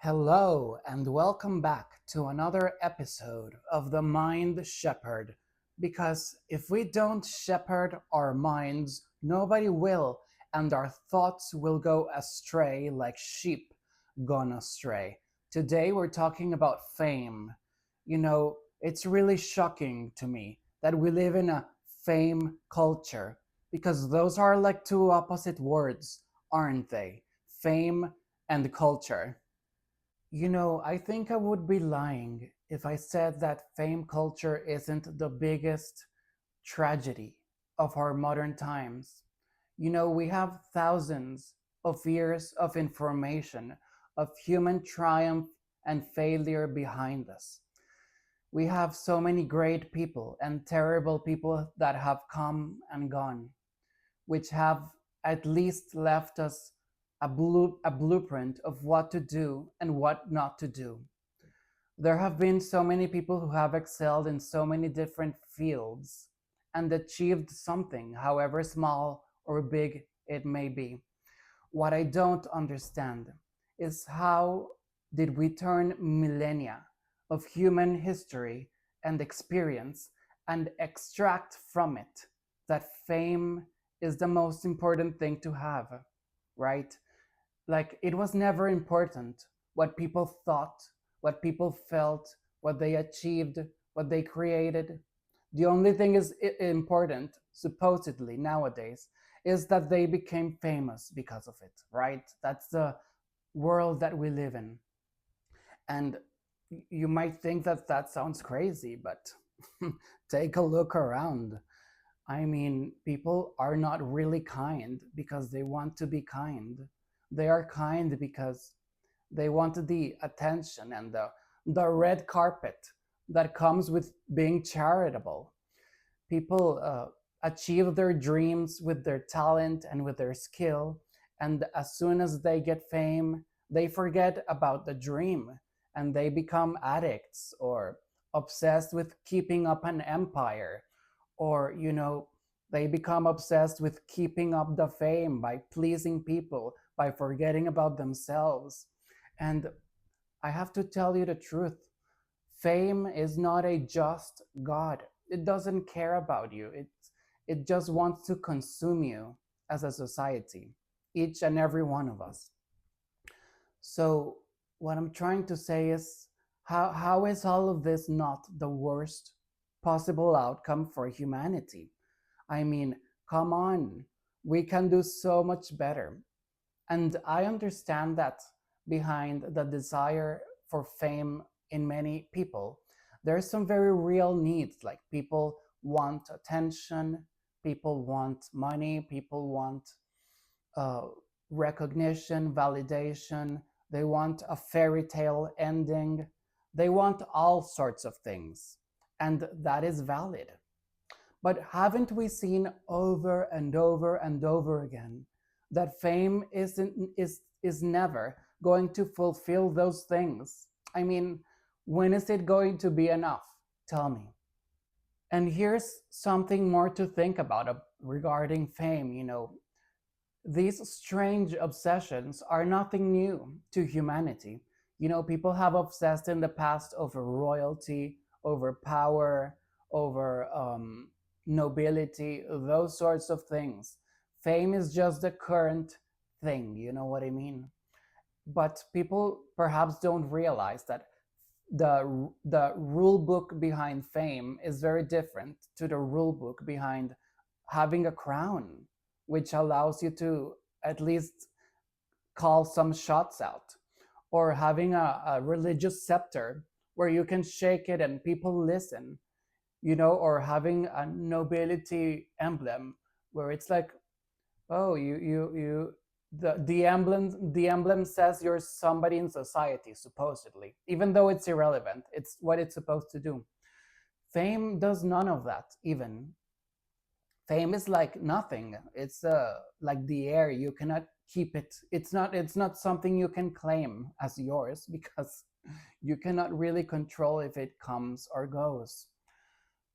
Hello, and welcome back to another episode of The Mind Shepherd. Because if we don't shepherd our minds, nobody will, and our thoughts will go astray like sheep gone astray. Today, we're talking about fame. It's really shocking to me that we live in a fame culture because those are like two opposite words, aren't they? Fame and culture. I think I would be lying if I said that fame culture isn't the biggest tragedy of our modern times. We have thousands of years of information, of human triumph and failure behind us. We have so many great people and terrible people that have come and gone, which have at least left us a blueprint of what to do and what not to do. There have been so many people who have excelled in so many different fields and achieved something, however small or big it may be. What I don't understand is how did we turn millennia of human history and experience and extract from it that fame is the most important thing to have, right? Like it was never important what people thought, what people felt, what they achieved, what they created. The only thing is important, supposedly nowadays, is that they became famous because of it, right? That's the world that we live in. And you might think that that sounds crazy, but take a look around. I mean, people are not really kind because they want to be kind. They are kind because they want the attention and the red carpet that comes with being charitable. People achieve their dreams with their talent and with their skill, and as soon as they get fame, they forget about the dream and they become addicts or obsessed with keeping up an empire, or they become obsessed with keeping up the fame by pleasing people, by forgetting about themselves. And I have to tell you the truth, fame is not a just god. It doesn't care about you. It just wants to consume you as a society, each and every one of us. So what I'm trying to say is, how is all of this not the worst possible outcome for humanity? I mean, come on, we can do so much better. And I understand that behind the desire for fame in many people, there's some very real needs. Like people want attention, people want money, people want uh, recognition, validation, they want a fairy tale ending, they want all sorts of things. And that is valid. But haven't we seen over and over and over again that fame is never going to fulfill those things? I mean, when is it going to be enough? Tell me. And here's something more to think about regarding fame. These strange obsessions are nothing new to humanity. People have obsessed in the past over royalty, over power, over nobility, those sorts of things. Fame is just the current thing, you know what I mean? But people perhaps don't realize that the rule book behind fame is very different to the rule book behind having a crown, which allows you to at least call some shots out, or having a religious scepter where you can shake it and people listen, or having a nobility emblem where it's like, oh, the emblem says you're somebody in society, supposedly, even though it's irrelevant. It's what it's supposed to do. Fame does none of that. Even fame is like nothing. It's like the air. You cannot keep it. It's not something you can claim as yours because you cannot really control if it comes or goes.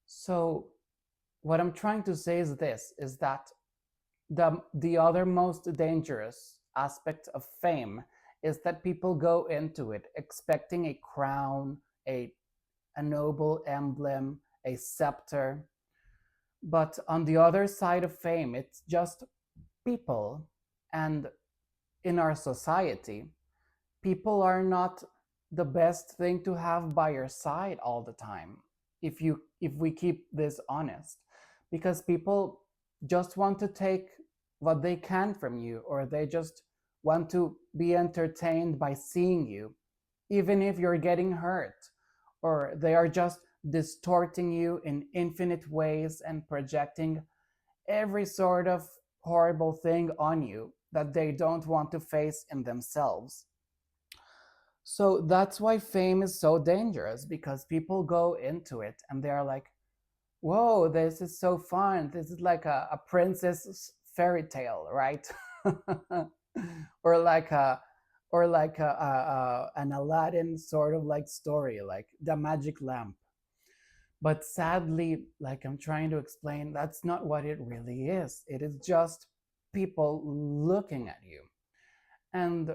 So what I'm trying to say is this, is that the other most dangerous aspect of fame is that people go into it expecting a crown, a, a noble emblem, a scepter. But on the other side of fame, it's just people. And in our society, people are not the best thing to have by your side all the time, if we keep this honest, because people just want to take what they can from you, or they just want to be entertained by seeing you, even if you're getting hurt, or they are just distorting you in infinite ways and projecting every sort of horrible thing on you that they don't want to face in themselves. So that's why fame is so dangerous, because people go into it and they're like, whoa, this is so fun. This is like a princess fairy tale, right? or like a an Aladdin sort of like story, like the magic lamp. But sadly, like I'm trying to explain, that's not what it really is. It is just people looking at you. And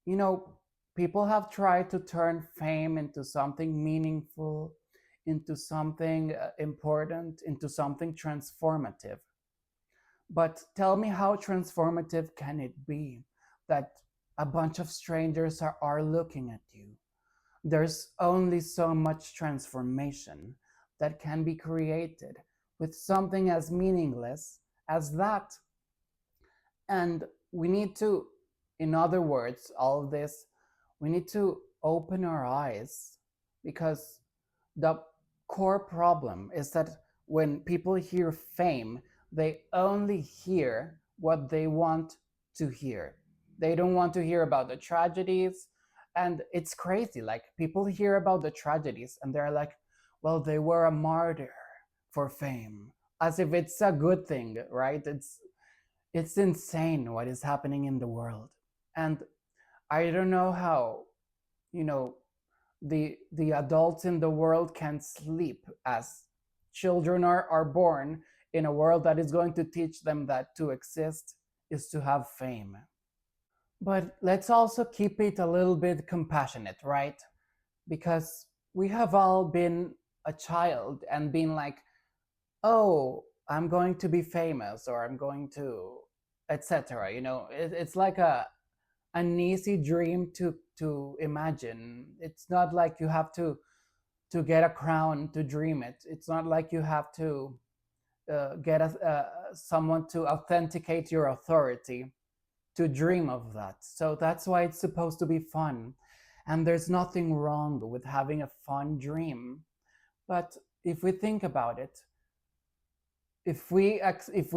you know, people have tried to turn fame into something meaningful, into something important, into something transformative. But tell me, how transformative can it be that a bunch of strangers are looking at you? There's only so much transformation that can be created with something as meaningless as that. And we need to, in other words, all of this, we need to open our eyes, because the core problem is that when people hear fame, they only hear what they want to hear. They don't want to hear about the tragedies. And it's crazy. Like, people hear about the tragedies and they're like, well, they were a martyr for fame, as if it's a good thing, right? It's insane what is happening in the world. And I don't know how, you know, the adults in the world can sleep as children are born in a world that is going to teach them that to exist is to have fame. But let's also keep it a little bit compassionate, right? Because we have all been a child and been like, oh, I'm going to be famous, or I'm going to, etc. You know, it's like an easy dream to imagine. It's not like you have to get a crown to dream it. It's not like you have to get someone to authenticate your authority to dream of that. So that's why it's supposed to be fun. And there's nothing wrong with having a fun dream. But if we think about it, if we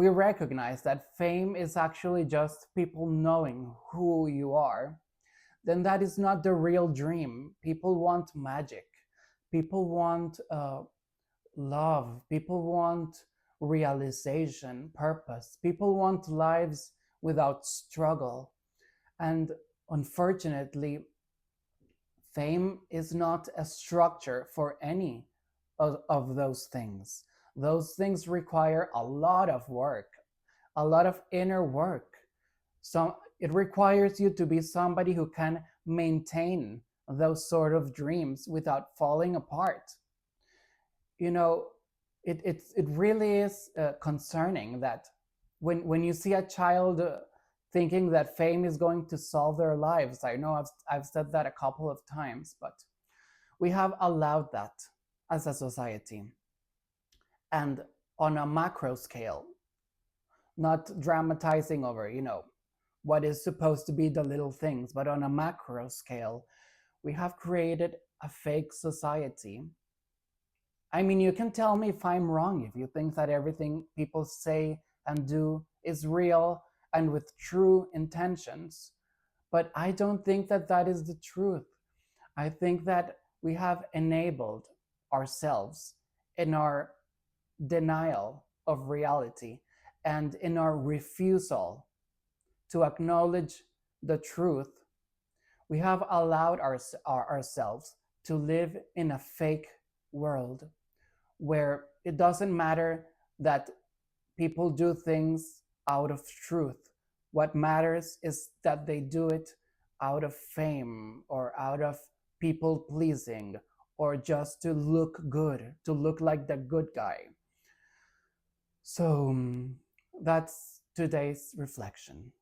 recognize that fame is actually just people knowing who you are, then that is not the real dream. People want magic. People want love. People want realization, purpose. People want lives without struggle. And unfortunately, fame is not a structure for any of those things. Those things require a lot of work, a lot of inner work. So it requires you to be somebody who can maintain those sort of dreams without falling apart. You know, it really is concerning that when you see a child thinking that fame is going to solve their lives. I know I've said that a couple of times, but we have allowed that as a society. And on a macro scale, not dramatizing over, you know, what is supposed to be the little things, but on a macro scale, we have created a fake society. I mean, you can tell me if I'm wrong, if you think that everything people say and do is real and with true intentions. But I don't think that that is the truth. I think that we have enabled ourselves in our denial of reality and in our refusal to acknowledge the truth. We have allowed ourselves to live in a fake world where it doesn't matter that people do things out of truth. What matters is that they do it out of fame or out of people pleasing or just to look good, to look like the good guy. So that's today's reflection.